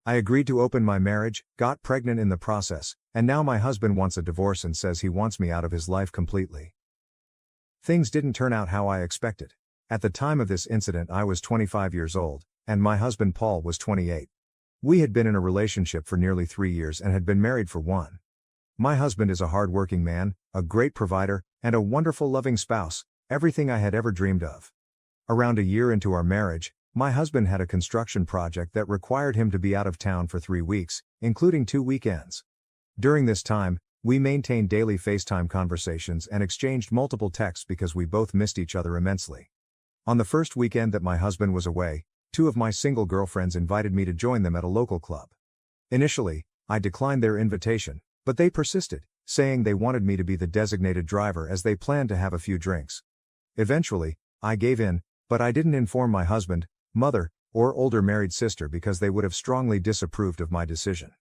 I agreed to open my marriage, got pregnant in the process, and now my husband wants a divorce and says he wants me out of his life completely. Things didn't turn out how I expected. At the time of this incident I was 25 years old, and my husband Paul was 28. We had been in a relationship for nearly 3 years and had been married for 1. My husband is a hard-working man, a great provider, and a wonderful loving spouse, everything I had ever dreamed of. Around a year into our marriage, my husband had a construction project that required him to be out of town for 3 weeks, including 2 weekends. During this time, we maintained daily FaceTime conversations and exchanged multiple texts because we both missed each other immensely. On the first weekend that my husband was away, 2 of my single girlfriends invited me to join them at a local club. Initially, I declined their invitation, but they persisted, saying they wanted me to be the designated driver as they planned to have a few drinks. Eventually, I gave in, but I didn't inform my husband, mother, or older married sister because they would have strongly disapproved of my decision.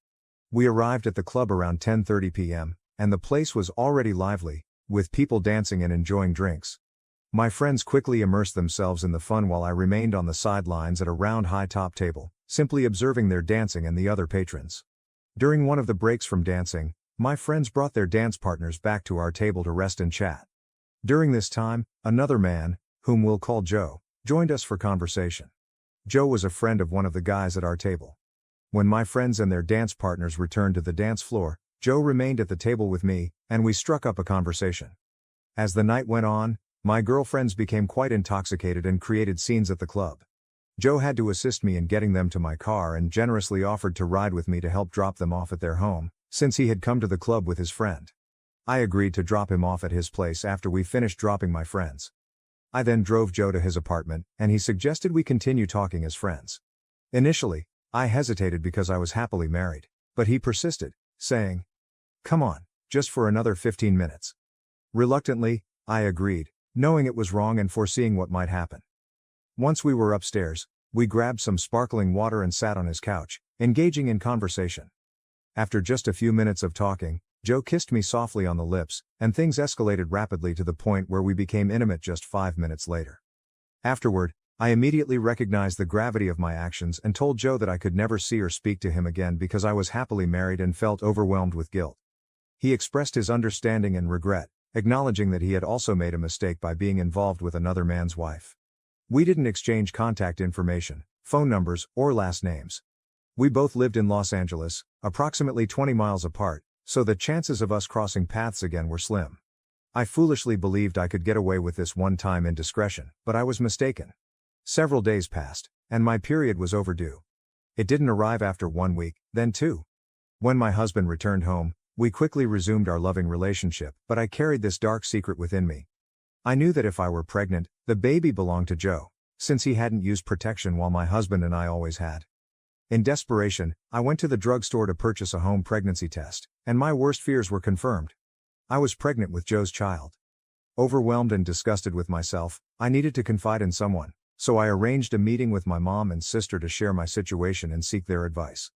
We arrived at the club around 10:30 p.m., and the place was already lively, with people dancing and enjoying drinks. My friends quickly immersed themselves in the fun while I remained on the sidelines at a round high-top table, simply observing their dancing and the other patrons. During one of the breaks from dancing, my friends brought their dance partners back to our table to rest and chat. During this time, another man, whom we'll call Joe, joined us for conversation. Joe was a friend of one of the guys at our table. When my friends and their dance partners returned to the dance floor, Joe remained at the table with me, and we struck up a conversation. As the night went on, my girlfriends became quite intoxicated and created scenes at the club. Joe had to assist me in getting them to my car and generously offered to ride with me to help drop them off at their home, since he had come to the club with his friend. I agreed to drop him off at his place after we finished dropping my friends. I then drove Joe to his apartment, and he suggested we continue talking as friends. Initially, I hesitated because I was happily married, but he persisted, saying, "Come on, just for another 15 minutes. Reluctantly, I agreed, knowing it was wrong and foreseeing what might happen. Once we were upstairs, we grabbed some sparkling water and sat on his couch, engaging in conversation. After just a few minutes of talking, Joe kissed me softly on the lips, and things escalated rapidly to the point where we became intimate just 5 minutes later. Afterward, I immediately recognized the gravity of my actions and told Joe that I could never see or speak to him again because I was happily married and felt overwhelmed with guilt. He expressed his understanding and regret, acknowledging that he had also made a mistake by being involved with another man's wife. We didn't exchange contact information, phone numbers, or last names. We both lived in Los Angeles, approximately 20 miles apart, so the chances of us crossing paths again were slim. I foolishly believed I could get away with this one-time indiscretion, but I was mistaken. Several days passed, and my period was overdue. It didn't arrive after 1 week, then 2. When my husband returned home, we quickly resumed our loving relationship, but I carried this dark secret within me. I knew that if I were pregnant, the baby belonged to Joe, since he hadn't used protection while my husband and I always had. In desperation, I went to the drugstore to purchase a home pregnancy test, and my worst fears were confirmed. I was pregnant with Joe's child. Overwhelmed and disgusted with myself, I needed to confide in someone, so I arranged a meeting with my mom and sister to share my situation and seek their advice.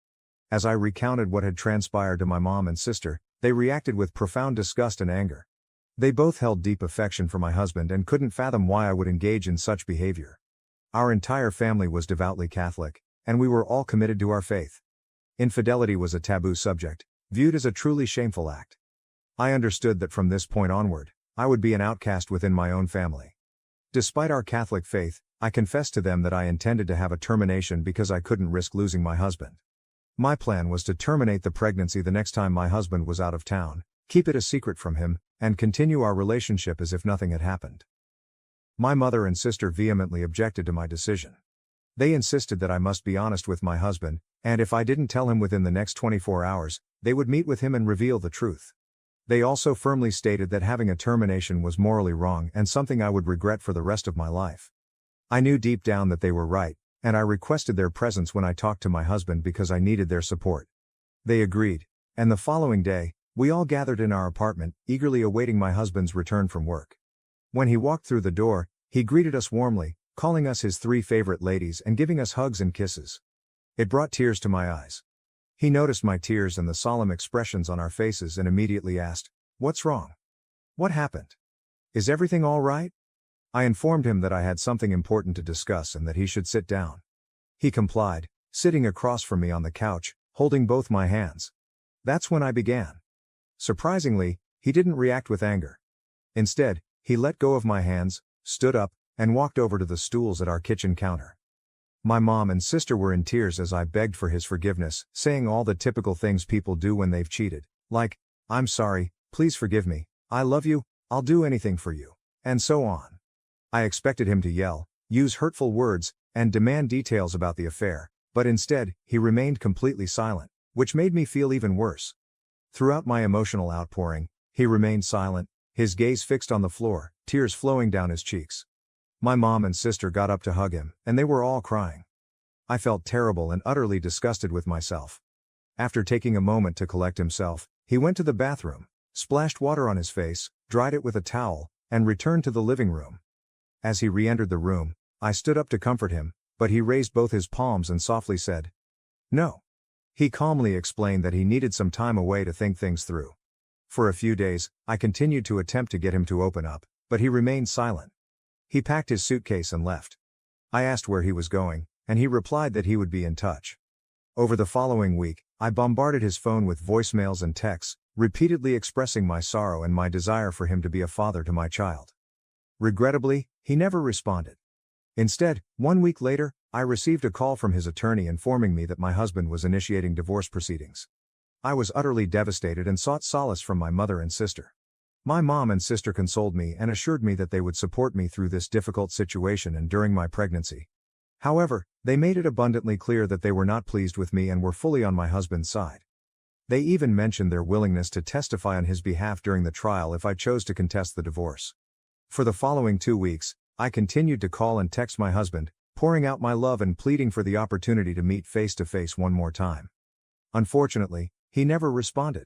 As I recounted what had transpired to my mom and sister, they reacted with profound disgust and anger. They both held deep affection for my husband and couldn't fathom why I would engage in such behavior. Our entire family was devoutly Catholic, and we were all committed to our faith. Infidelity was a taboo subject, viewed as a truly shameful act. I understood that from this point onward, I would be an outcast within my own family. Despite our Catholic faith, I confessed to them that I intended to have a termination because I couldn't risk losing my husband. My plan was to terminate the pregnancy the next time my husband was out of town, keep it a secret from him, and continue our relationship as if nothing had happened. My mother and sister vehemently objected to my decision. They insisted that I must be honest with my husband, and if I didn't tell him within the next 24 hours, they would meet with him and reveal the truth. They also firmly stated that having a termination was morally wrong and something I would regret for the rest of my life. I knew deep down that they were right, and I requested their presence when I talked to my husband because I needed their support. They agreed, and the following day, we all gathered in our apartment, eagerly awaiting my husband's return from work. When he walked through the door, he greeted us warmly, calling us his 3 favorite ladies and giving us hugs and kisses. It brought tears to my eyes. He noticed my tears and the solemn expressions on our faces and immediately asked, "What's wrong? What happened? Is everything all right?" I informed him that I had something important to discuss and that he should sit down. He complied, sitting across from me on the couch, holding both my hands. That's when I began. Surprisingly, he didn't react with anger. Instead, he let go of my hands, stood up, and walked over to the stools at our kitchen counter. My mom and sister were in tears as I begged for his forgiveness, saying all the typical things people do when they've cheated, like, "I'm sorry, please forgive me, I love you, I'll do anything for you," and so on. I expected him to yell, use hurtful words, and demand details about the affair, but instead, he remained completely silent, which made me feel even worse. Throughout my emotional outpouring, he remained silent, his gaze fixed on the floor, tears flowing down his cheeks. My mom and sister got up to hug him, and they were all crying. I felt terrible and utterly disgusted with myself. After taking a moment to collect himself, he went to the bathroom, splashed water on his face, dried it with a towel, and returned to the living room. As he re-entered the room, I stood up to comfort him, but he raised both his palms and softly said, "No." He calmly explained that he needed some time away to think things through. For a few days, I continued to attempt to get him to open up, but he remained silent. He packed his suitcase and left. I asked where he was going, and he replied that he would be in touch. Over the following week, I bombarded his phone with voicemails and texts, repeatedly expressing my sorrow and my desire for him to be a father to my child. Regrettably, he never responded. Instead, 1 week later, I received a call from his attorney informing me that my husband was initiating divorce proceedings. I was utterly devastated and sought solace from my mother and sister. My mom and sister consoled me and assured me that they would support me through this difficult situation and during my pregnancy. However, they made it abundantly clear that they were not pleased with me and were fully on my husband's side. They even mentioned their willingness to testify on his behalf during the trial if I chose to contest the divorce. For the following 2 weeks, I continued to call and text my husband, pouring out my love and pleading for the opportunity to meet face to face one more time. Unfortunately, he never responded.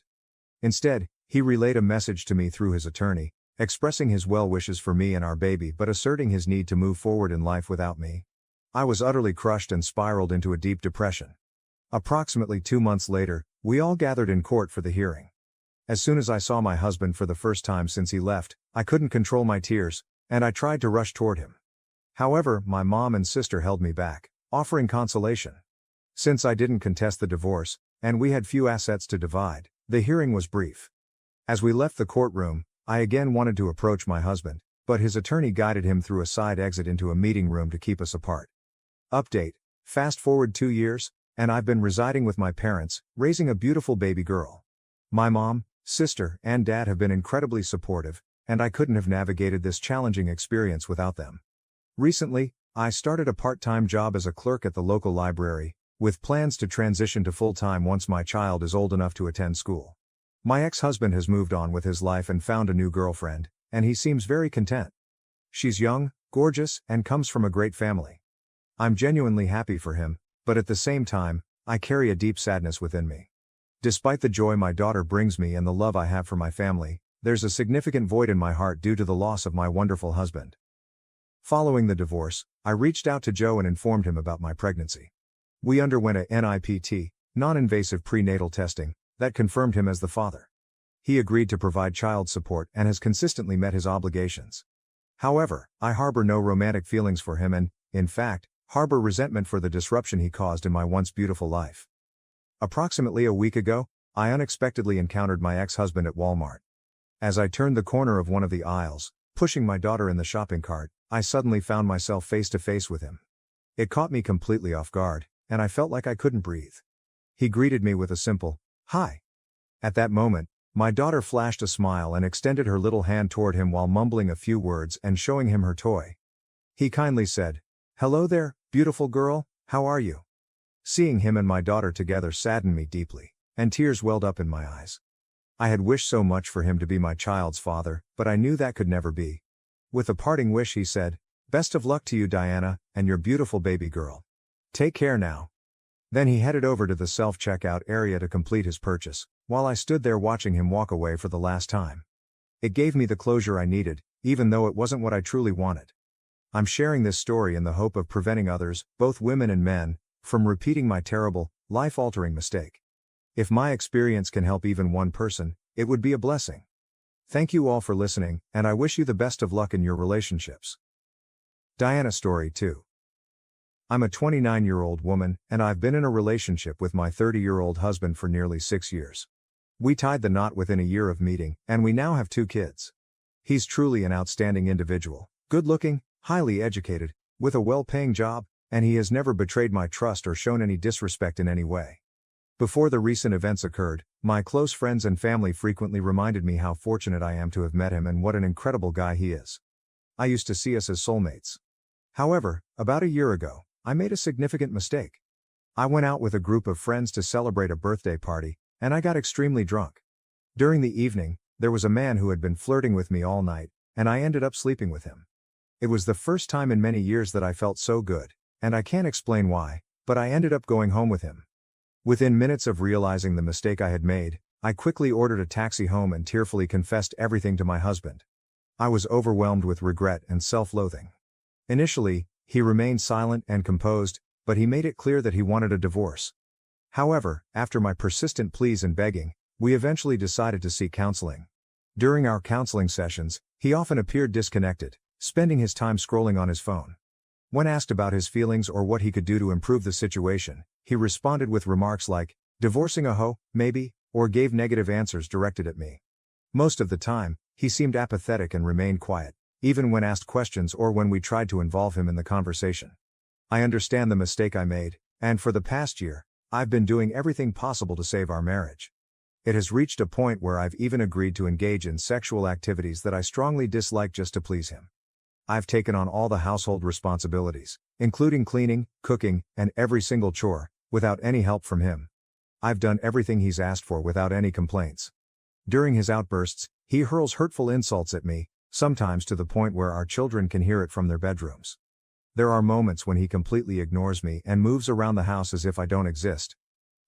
Instead, he relayed a message to me through his attorney, expressing his well wishes for me and our baby but asserting his need to move forward in life without me. I was utterly crushed and spiraled into a deep depression. Approximately 2 months later, we all gathered in court for the hearing. As soon as I saw my husband for the first time since he left, I couldn't control my tears, and I tried to rush toward him. However, my mom and sister held me back, offering consolation. Since I didn't contest the divorce, and we had few assets to divide, the hearing was brief. As we left the courtroom, I again wanted to approach my husband, but his attorney guided him through a side exit into a meeting room to keep us apart. Update: fast forward 2 years, and I've been residing with my parents, raising a beautiful baby girl. My mom, sister, and dad have been incredibly supportive, and I couldn't have navigated this challenging experience without them. Recently, I started a part-time job as a clerk at the local library, with plans to transition to full-time once my child is old enough to attend school. My ex-husband has moved on with his life and found a new girlfriend, and he seems very content. She's young, gorgeous, and comes from a great family. I'm genuinely happy for him, but at the same time, I carry a deep sadness within me. Despite the joy my daughter brings me and the love I have for my family, there's a significant void in my heart due to the loss of my wonderful husband. Following the divorce, I reached out to Joe and informed him about my pregnancy. We underwent a NIPT, non-invasive prenatal testing, that confirmed him as the father. He agreed to provide child support and has consistently met his obligations. However, I harbor no romantic feelings for him and, in fact, harbor resentment for the disruption he caused in my once beautiful life. Approximately a week ago, I unexpectedly encountered my ex-husband at Walmart. As I turned the corner of one of the aisles, pushing my daughter in the shopping cart, I suddenly found myself face to face with him. It caught me completely off guard, and I felt like I couldn't breathe. He greeted me with a simple, "Hi." At that moment, my daughter flashed a smile and extended her little hand toward him while mumbling a few words and showing him her toy. He kindly said, "Hello there, beautiful girl, how are you?" Seeing him and my daughter together saddened me deeply, and tears welled up in my eyes. I had wished so much for him to be my child's father, but I knew that could never be. With a parting wish he said, "Best of luck to you, Diana, and your beautiful baby girl. Take care now." Then he headed over to the self-checkout area to complete his purchase, while I stood there watching him walk away for the last time. It gave me the closure I needed, even though it wasn't what I truly wanted. I'm sharing this story in the hope of preventing others, both women and men, from repeating my terrible, life-altering mistake. If my experience can help even one person, it would be a blessing. Thank you all for listening, and I wish you the best of luck in your relationships. Diana Story 2. I'm a 29-year-old woman, and I've been in a relationship with my 30-year-old husband for nearly 6 years. We tied the knot within a year of meeting, and we now have 2 kids. He's truly an outstanding individual, good-looking, highly educated, with a well-paying job, and he has never betrayed my trust or shown any disrespect in any way. Before the recent events occurred, my close friends and family frequently reminded me how fortunate I am to have met him and what an incredible guy he is. I used to see us as soulmates. However, about a year ago, I made a significant mistake. I went out with a group of friends to celebrate a birthday party, and I got extremely drunk. During the evening, there was a man who had been flirting with me all night, and I ended up sleeping with him. It was the first time in many years that I felt so good, and I can't explain why, but I ended up going home with him. Within minutes of realizing the mistake I had made, I quickly ordered a taxi home and tearfully confessed everything to my husband. I was overwhelmed with regret and self-loathing. Initially, he remained silent and composed, but he made it clear that he wanted a divorce. However, after my persistent pleas and begging, we eventually decided to seek counseling. During our counseling sessions, he often appeared disconnected, spending his time scrolling on his phone. When asked about his feelings or what he could do to improve the situation, he responded with remarks like, "Divorcing a hoe, maybe," or gave negative answers directed at me. Most of the time, he seemed apathetic and remained quiet, even when asked questions or when we tried to involve him in the conversation. I understand the mistake I made, and for the past year, I've been doing everything possible to save our marriage. It has reached a point where I've even agreed to engage in sexual activities that I strongly dislike just to please him. I've taken on all the household responsibilities, including cleaning, cooking, and every single chore, without any help from him. I've done everything he's asked for without any complaints. During his outbursts, he hurls hurtful insults at me, sometimes to the point where our children can hear it from their bedrooms. There are moments when he completely ignores me and moves around the house as if I don't exist.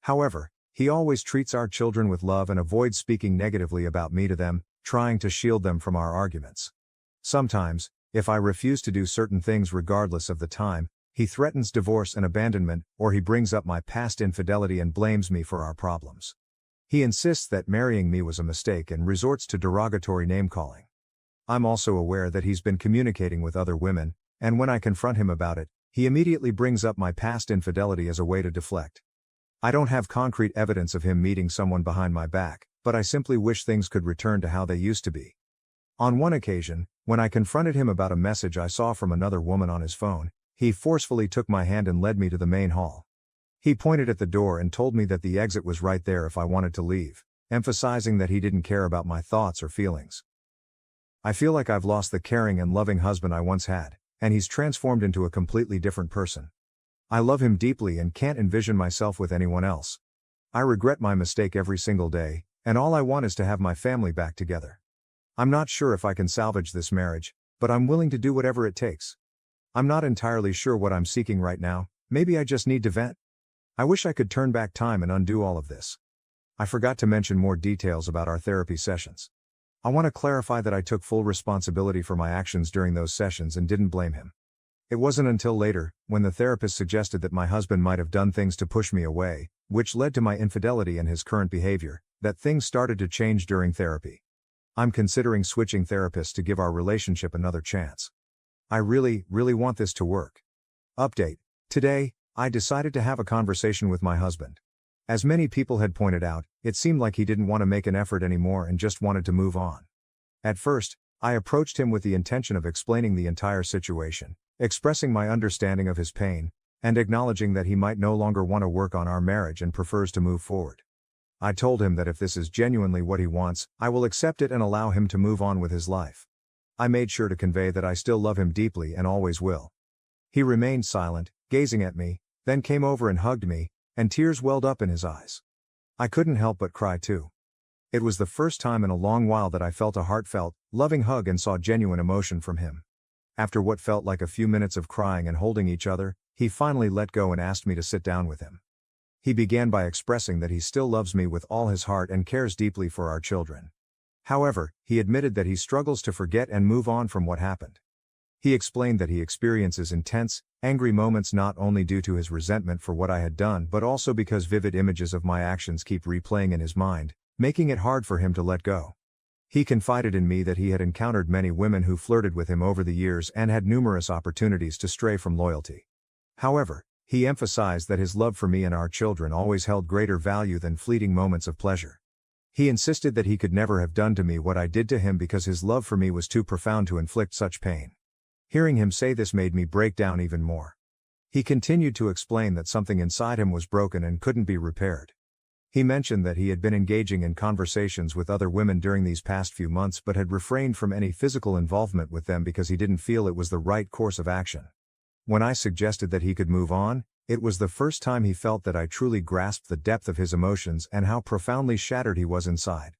However, he always treats our children with love and avoids speaking negatively about me to them, trying to shield them from our arguments. Sometimes, if I refuse to do certain things regardless of the time, he threatens divorce and abandonment, or he brings up my past infidelity and blames me for our problems. He insists that marrying me was a mistake and resorts to derogatory name-calling. I'm also aware that he's been communicating with other women, and when I confront him about it, he immediately brings up my past infidelity as a way to deflect. I don't have concrete evidence of him meeting someone behind my back, but I simply wish things could return to how they used to be. On one occasion, when I confronted him about a message I saw from another woman on his phone, he forcefully took my hand and led me to the main hall. He pointed at the door and told me that the exit was right there if I wanted to leave, emphasizing that he didn't care about my thoughts or feelings. I feel like I've lost the caring and loving husband I once had, and he's transformed into a completely different person. I love him deeply and can't envision myself with anyone else. I regret my mistake every single day, and all I want is to have my family back together. I'm not sure if I can salvage this marriage, but I'm willing to do whatever it takes. I'm not entirely sure what I'm seeking right now, maybe I just need to vent. I wish I could turn back time and undo all of this. I forgot to mention more details about our therapy sessions. I want to clarify that I took full responsibility for my actions during those sessions and didn't blame him. It wasn't until later, when the therapist suggested that my husband might have done things to push me away, which led to my infidelity and his current behavior, that things started to change during therapy. I'm considering switching therapists to give our relationship another chance. I really want this to work. Update. Today, I decided to have a conversation with my husband. As many people had pointed out, it seemed like he didn't want to make an effort anymore and just wanted to move on. At first, I approached him with the intention of explaining the entire situation, expressing my understanding of his pain, and acknowledging that he might no longer want to work on our marriage and prefers to move forward. I told him that if this is genuinely what he wants, I will accept it and allow him to move on with his life. I made sure to convey that I still love him deeply and always will. He remained silent, gazing at me, then came over and hugged me, and tears welled up in his eyes. I couldn't help but cry too. It was the first time in a long while that I felt a heartfelt, loving hug and saw genuine emotion from him. After what felt like a few minutes of crying and holding each other, he finally let go and asked me to sit down with him. He began by expressing that he still loves me with all his heart and cares deeply for our children. However, he admitted that he struggles to forget and move on from what happened. He explained that he experiences intense, angry moments not only due to his resentment for what I had done but also because vivid images of my actions keep replaying in his mind, making it hard for him to let go. He confided in me that he had encountered many women who flirted with him over the years and had numerous opportunities to stray from loyalty. However, he emphasized that his love for me and our children always held greater value than fleeting moments of pleasure. He insisted that he could never have done to me what I did to him because his love for me was too profound to inflict such pain. Hearing him say this made me break down even more. He continued to explain that something inside him was broken and couldn't be repaired. He mentioned that he had been engaging in conversations with other women during these past few months but had refrained from any physical involvement with them because he didn't feel it was the right course of action. When I suggested that he could move on, it was the first time he felt that I truly grasped the depth of his emotions and how profoundly shattered he was inside.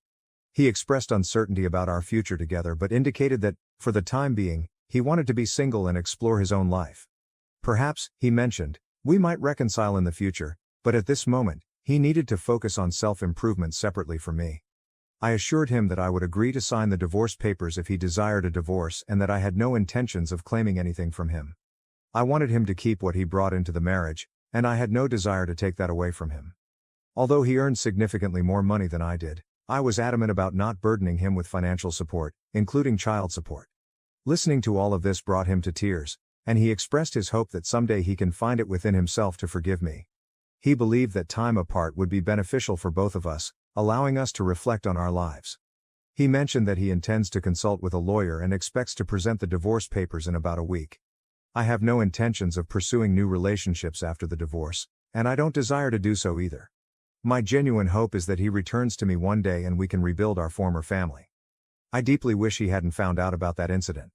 He expressed uncertainty about our future together but indicated that, for the time being, he wanted to be single and explore his own life. Perhaps, he mentioned, we might reconcile in the future, but at this moment, he needed to focus on self-improvement separately from me. I assured him that I would agree to sign the divorce papers if he desired a divorce and that I had no intentions of claiming anything from him. I wanted him to keep what he brought into the marriage, and I had no desire to take that away from him. Although he earned significantly more money than I did, I was adamant about not burdening him with financial support, including child support. Listening to all of this brought him to tears, and he expressed his hope that someday he can find it within himself to forgive me. He believed that time apart would be beneficial for both of us, allowing us to reflect on our lives. He mentioned that he intends to consult with a lawyer and expects to present the divorce papers in about a week. I have no intentions of pursuing new relationships after the divorce, and I don't desire to do so either. My genuine hope is that he returns to me one day and we can rebuild our former family. I deeply wish he hadn't found out about that incident.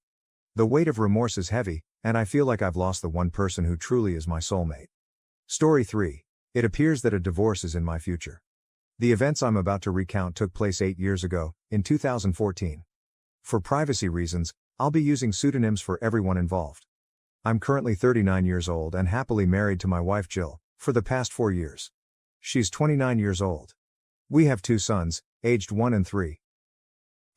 The weight of remorse is heavy, and I feel like I've lost the one person who truly is my soulmate. Story 3. It appears that a divorce is in my future. The events I'm about to recount took place 8 years ago, in 2014. For privacy reasons, I'll be using pseudonyms for everyone involved. I'm currently 39 years old and happily married to my wife Jill, for the past 4 years. She's 29 years old. We have 2 sons, aged 1 and 3.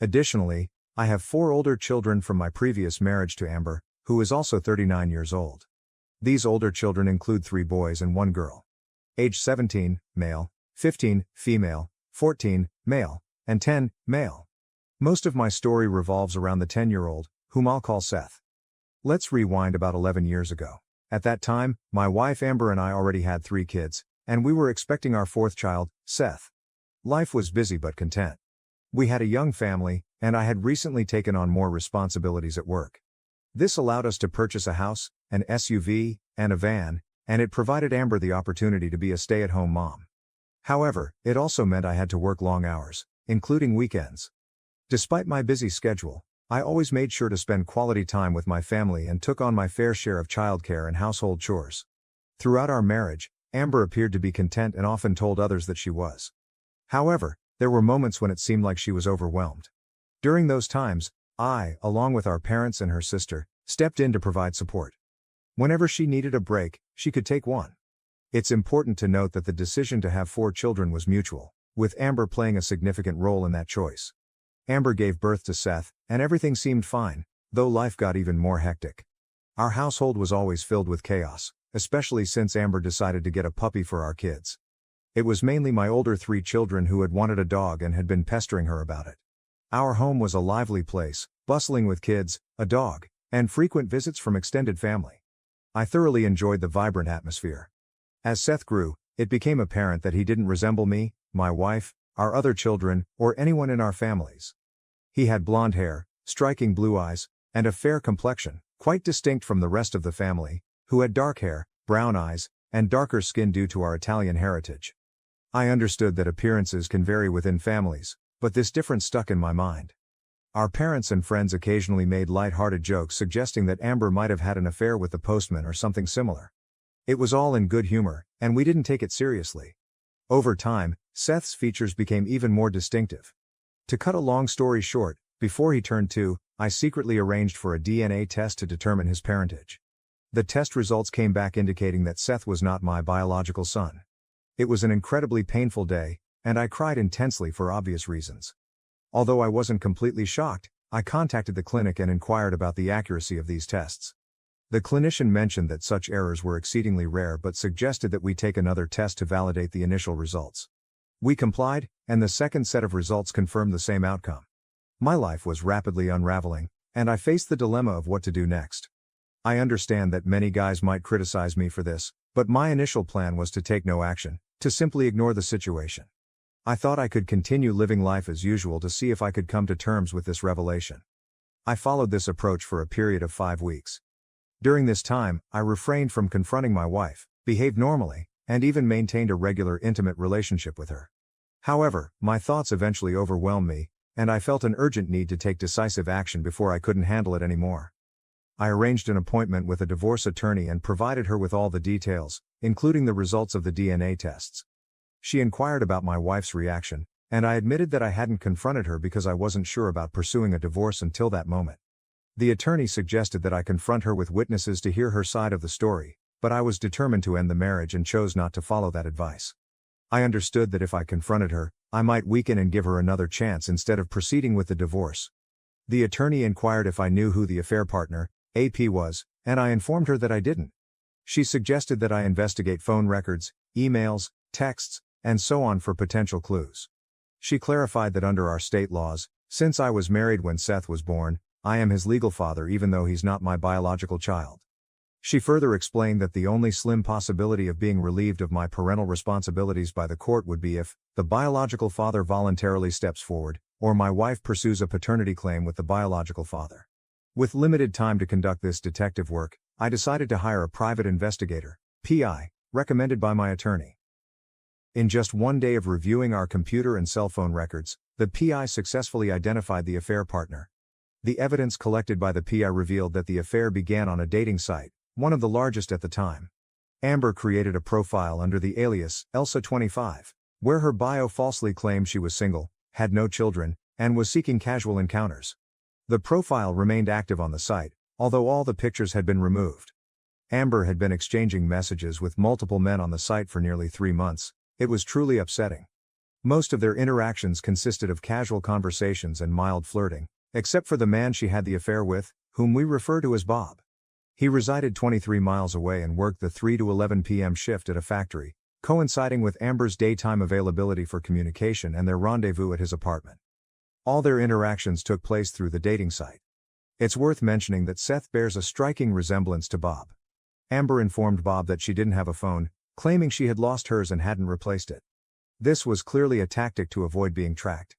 Additionally, I have 4 older children from my previous marriage to Amber, who is also 39 years old. These older children include 3 boys and 1 girl. Age 17, male, 15, female, 14, male, and 10, male. Most of my story revolves around the 10-year-old, whom I'll call Seth. Let's rewind about 11 years ago. At that time, my wife Amber and I already had 3 kids, and we were expecting our 4th child, Seth. Life was busy but content. We had a young family, and I had recently taken on more responsibilities at work. This allowed us to purchase a house, an SUV, and a van, and it provided Amber the opportunity to be a stay-at-home mom. However, it also meant I had to work long hours, including weekends. Despite my busy schedule, I always made sure to spend quality time with my family and took on my fair share of childcare and household chores. Throughout our marriage, Amber appeared to be content and often told others that she was. However, there were moments when it seemed like she was overwhelmed. During those times, I, along with our parents and her sister, stepped in to provide support. Whenever she needed a break, she could take one. It's important to note that the decision to have 4 children was mutual, with Amber playing a significant role in that choice. Amber gave birth to Seth, and everything seemed fine, though life got even more hectic. Our household was always filled with chaos, especially since Amber decided to get a puppy for our kids. It was mainly my older 3 children who had wanted a dog and had been pestering her about it. Our home was a lively place, bustling with kids, a dog, and frequent visits from extended family. I thoroughly enjoyed the vibrant atmosphere. As Seth grew, it became apparent that he didn't resemble me, my wife, our other children, or anyone in our families. He had blonde hair, striking blue eyes, and a fair complexion, quite distinct from the rest of the family, who had dark hair, brown eyes, and darker skin due to our Italian heritage. I understood that appearances can vary within families, but this difference stuck in my mind. Our parents and friends occasionally made light-hearted jokes suggesting that Amber might have had an affair with the postman or something similar. It was all in good humor, and we didn't take it seriously. Over time, Seth's features became even more distinctive. To cut a long story short, before he turned 2, I secretly arranged for a DNA test to determine his parentage. The test results came back indicating that Seth was not my biological son. It was an incredibly painful day, and I cried intensely for obvious reasons. Although I wasn't completely shocked, I contacted the clinic and inquired about the accuracy of these tests. The clinician mentioned that such errors were exceedingly rare but suggested that we take another test to validate the initial results. We complied, and the second set of results confirmed the same outcome. My life was rapidly unraveling, and I faced the dilemma of what to do next. I understand that many guys might criticize me for this, but my initial plan was to take no action, to simply ignore the situation. I thought I could continue living life as usual to see if I could come to terms with this revelation. I followed this approach for a period of 5 weeks. During this time, I refrained from confronting my wife, behaved normally, and even maintained a regular intimate relationship with her. However, my thoughts eventually overwhelmed me, and I felt an urgent need to take decisive action before I couldn't handle it anymore. I arranged an appointment with a divorce attorney and provided her with all the details, including the results of the DNA tests. She inquired about my wife's reaction, and I admitted that I hadn't confronted her because I wasn't sure about pursuing a divorce until that moment. The attorney suggested that I confront her with witnesses to hear her side of the story, but I was determined to end the marriage and chose not to follow that advice. I understood that if I confronted her, I might weaken and give her another chance instead of proceeding with the divorce. The attorney inquired if I knew who the affair partner, AP, was, and I informed her that I didn't. She suggested that I investigate phone records, emails, texts, and so on for potential clues. She clarified that under our state laws, since I was married when Seth was born, I am his legal father even though he's not my biological child. She further explained that the only slim possibility of being relieved of my parental responsibilities by the court would be if the biological father voluntarily steps forward, or my wife pursues a paternity claim with the biological father. With limited time to conduct this detective work, I decided to hire a private investigator, PI, recommended by my attorney. In just 1 day of reviewing our computer and cell phone records, the PI successfully identified the affair partner. The evidence collected by the PI revealed that the affair began on a dating site, one of the largest at the time. Amber created a profile under the alias Elsa25, where her bio falsely claimed she was single, had no children, and was seeking casual encounters. The profile remained active on the site, although all the pictures had been removed. Amber had been exchanging messages with multiple men on the site for nearly 3 months. It was truly upsetting. Most of their interactions consisted of casual conversations and mild flirting, except for the man she had the affair with, whom we refer to as Bob. He resided 23 miles away and worked the 3 to 11 p.m. shift at a factory, coinciding with Amber's daytime availability for communication and their rendezvous at his apartment. All their interactions took place through the dating site. It's worth mentioning that Seth bears a striking resemblance to Bob. Amber informed Bob that she didn't have a phone, claiming she had lost hers and hadn't replaced it. This was clearly a tactic to avoid being tracked.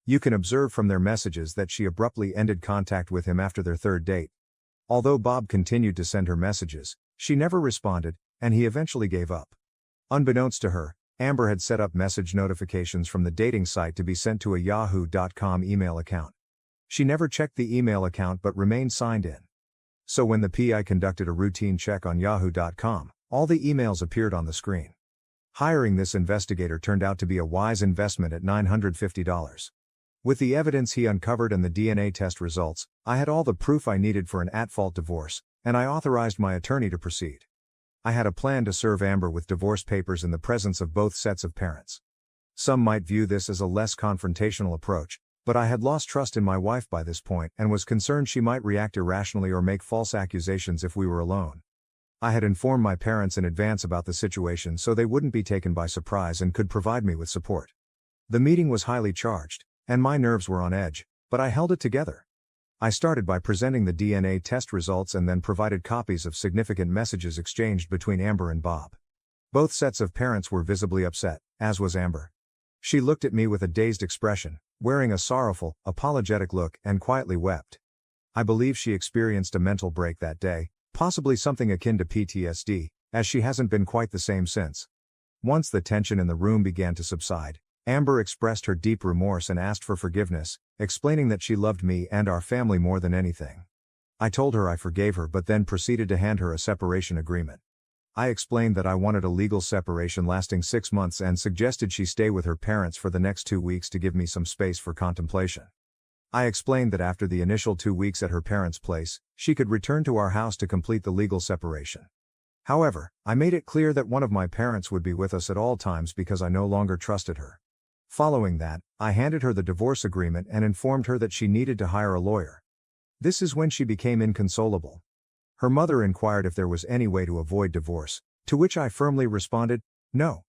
You can observe from their messages that she abruptly ended contact with him after their 3rd date. Although Bob continued to send her messages, she never responded, and he eventually gave up. Unbeknownst to her, Amber had set up message notifications from the dating site to be sent to a yahoo.com email account. She never checked the email account but remained signed in. So when the PI conducted a routine check on yahoo.com, all the emails appeared on the screen. Hiring this investigator turned out to be a wise investment at $950. With the evidence he uncovered and the DNA test results, I had all the proof I needed for an at-fault divorce, and I authorized my attorney to proceed. I had a plan to serve Amber with divorce papers in the presence of both sets of parents. Some might view this as a less confrontational approach, but I had lost trust in my wife by this point and was concerned she might react irrationally or make false accusations if we were alone. I had informed my parents in advance about the situation so they wouldn't be taken by surprise and could provide me with support. The meeting was highly charged, and my nerves were on edge, but I held it together. I started by presenting the DNA test results and then provided copies of significant messages exchanged between Amber and Bob. Both sets of parents were visibly upset, as was Amber. She looked at me with a dazed expression, wearing a sorrowful, apologetic look, and quietly wept. I believe she experienced a mental break that day, possibly something akin to PTSD, as she hasn't been quite the same since. Once the tension in the room began to subside, Amber expressed her deep remorse and asked for forgiveness, explaining that she loved me and our family more than anything. I told her I forgave her but then proceeded to hand her a separation agreement. I explained that I wanted a legal separation lasting 6 months and suggested she stay with her parents for the next 2 weeks to give me some space for contemplation. I explained that after the initial 2 weeks at her parents' place, she could return to our house to complete the legal separation. However, I made it clear that one of my parents would be with us at all times because I no longer trusted her. Following that, I handed her the divorce agreement and informed her that she needed to hire a lawyer. This is when she became inconsolable. Her mother inquired if there was any way to avoid divorce, to which I firmly responded, no.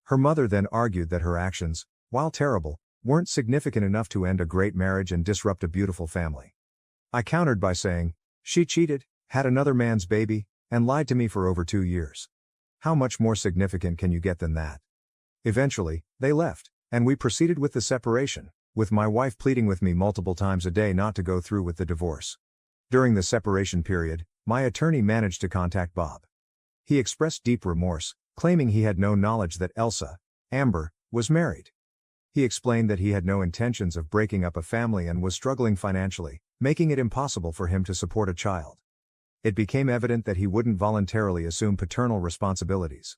Her mother then argued that her actions, while terrible, weren't significant enough to end a great marriage and disrupt a beautiful family. I countered by saying, she cheated, had another man's baby, and lied to me for over 2 years. How much more significant can you get than that? Eventually, they left, and we proceeded with the separation, with my wife pleading with me multiple times a day not to go through with the divorce. During the separation period, my attorney managed to contact Bob. He expressed deep remorse, claiming he had no knowledge that Elsa, Amber, was married. He explained that he had no intentions of breaking up a family and was struggling financially, making it impossible for him to support a child. It became evident that he wouldn't voluntarily assume paternal responsibilities.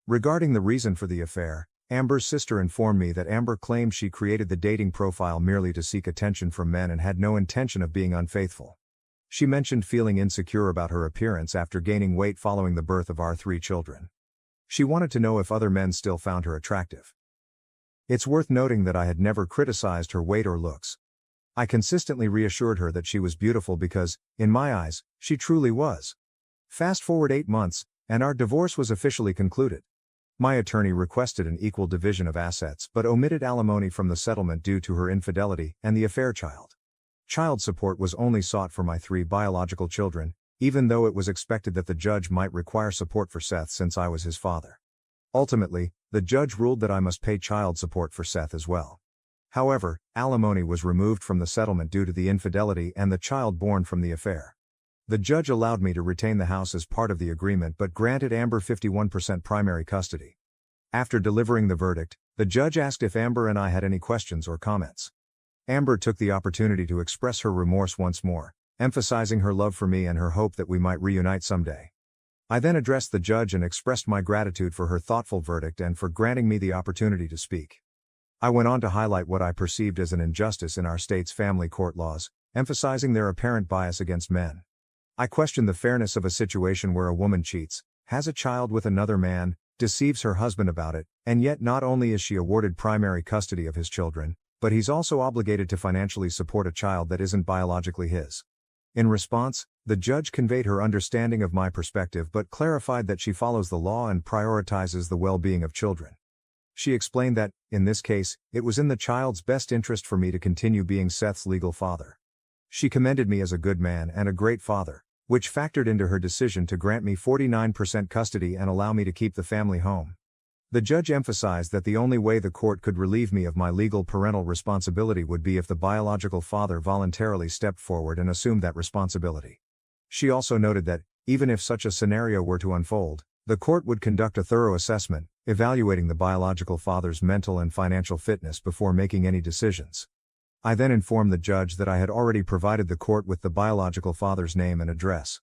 Regarding the reason for the affair, Amber's sister informed me that Amber claimed she created the dating profile merely to seek attention from men and had no intention of being unfaithful. She mentioned feeling insecure about her appearance after gaining weight following the birth of our 3 children. She wanted to know if other men still found her attractive. It's worth noting that I had never criticized her weight or looks. I consistently reassured her that she was beautiful because, in my eyes, she truly was. Fast forward 8 months, and our divorce was officially concluded. My attorney requested an equal division of assets but omitted alimony from the settlement due to her infidelity and the affair child. Child support was only sought for my 3 biological children, even though it was expected that the judge might require support for Seth since I was his father. Ultimately, the judge ruled that I must pay child support for Seth as well. However, alimony was removed from the settlement due to the infidelity and the child born from the affair. The judge allowed me to retain the house as part of the agreement but granted Amber 51% primary custody. After delivering the verdict, the judge asked if Amber and I had any questions or comments. Amber took the opportunity to express her remorse once more, emphasizing her love for me and her hope that we might reunite someday. I then addressed the judge and expressed my gratitude for her thoughtful verdict and for granting me the opportunity to speak. I went on to highlight what I perceived as an injustice in our state's family court laws, emphasizing their apparent bias against men. I questioned the fairness of a situation where a woman cheats, has a child with another man, deceives her husband about it, and yet not only is she awarded primary custody of his children, but he's also obligated to financially support a child that isn't biologically his. In response, the judge conveyed her understanding of my perspective but clarified that she follows the law and prioritizes the well-being of children. She explained that, in this case, it was in the child's best interest for me to continue being Seth's legal father. She commended me as a good man and a great father, which factored into her decision to grant me 49% custody and allow me to keep the family home. The judge emphasized that the only way the court could relieve me of my legal parental responsibility would be if the biological father voluntarily stepped forward and assumed that responsibility. She also noted that, even if such a scenario were to unfold, the court would conduct a thorough assessment, evaluating the biological father's mental and financial fitness before making any decisions. I then informed the judge that I had already provided the court with the biological father's name and address.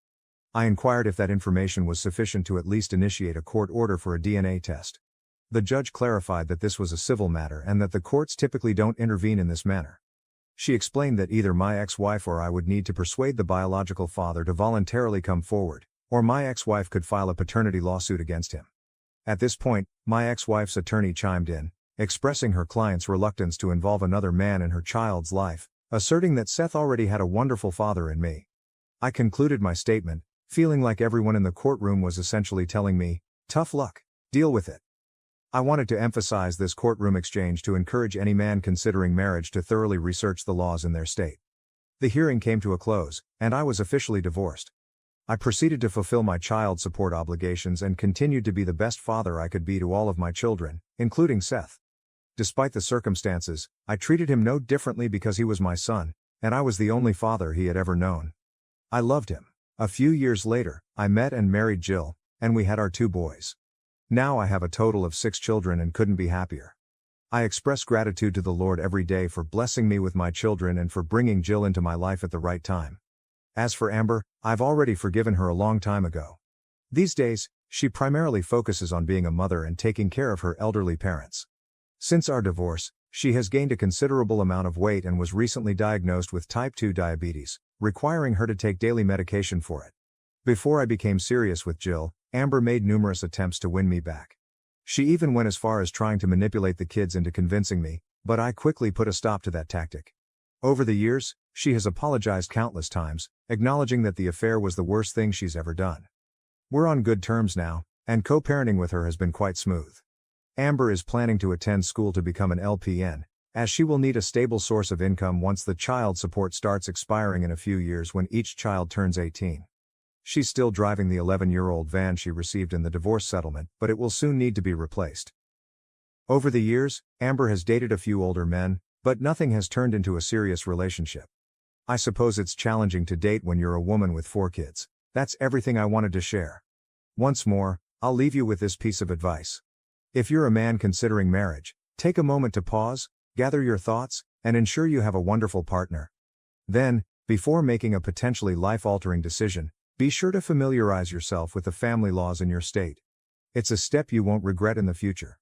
I inquired if that information was sufficient to at least initiate a court order for a DNA test. The judge clarified that this was a civil matter and that the courts typically don't intervene in this manner. She explained that either my ex-wife or I would need to persuade the biological father to voluntarily come forward, or my ex-wife could file a paternity lawsuit against him. At this point, my ex-wife's attorney chimed in, expressing her client's reluctance to involve another man in her child's life, asserting that Seth already had a wonderful father in me. I concluded my statement, feeling like everyone in the courtroom was essentially telling me, "Tough luck, deal with it." I wanted to emphasize this courtroom exchange to encourage any man considering marriage to thoroughly research the laws in their state. The hearing came to a close, and I was officially divorced. I proceeded to fulfill my child support obligations and continued to be the best father I could be to all of my children, including Seth. Despite the circumstances, I treated him no differently because he was my son, and I was the only father he had ever known. I loved him. A few years later, I met and married Jill, and we had our 2 boys. Now I have a total of 6 children and couldn't be happier. I express gratitude to the Lord every day for blessing me with my children and for bringing Jill into my life at the right time. As for Amber, I've already forgiven her a long time ago. These days, she primarily focuses on being a mother and taking care of her elderly parents. Since our divorce, she has gained a considerable amount of weight and was recently diagnosed with type 2 diabetes, requiring her to take daily medication for it. Before I became serious with Jill, Amber made numerous attempts to win me back. She even went as far as trying to manipulate the kids into convincing me, but I quickly put a stop to that tactic. Over the years, she has apologized countless times, acknowledging that the affair was the worst thing she's ever done. We're on good terms now, and co-parenting with her has been quite smooth. Amber is planning to attend school to become an LPN, as she will need a stable source of income once the child support starts expiring in a few years when each child turns 18. She's still driving the 11-year-old van she received in the divorce settlement, but it will soon need to be replaced. Over the years, Amber has dated a few older men, but nothing has turned into a serious relationship. I suppose it's challenging to date when you're a woman with 4 kids. That's everything I wanted to share. Once more, I'll leave you with this piece of advice. If you're a man considering marriage, take a moment to pause, gather your thoughts, and ensure you have a wonderful partner. Then, before making a potentially life-altering decision, be sure to familiarize yourself with the family laws in your state. It's a step you won't regret in the future.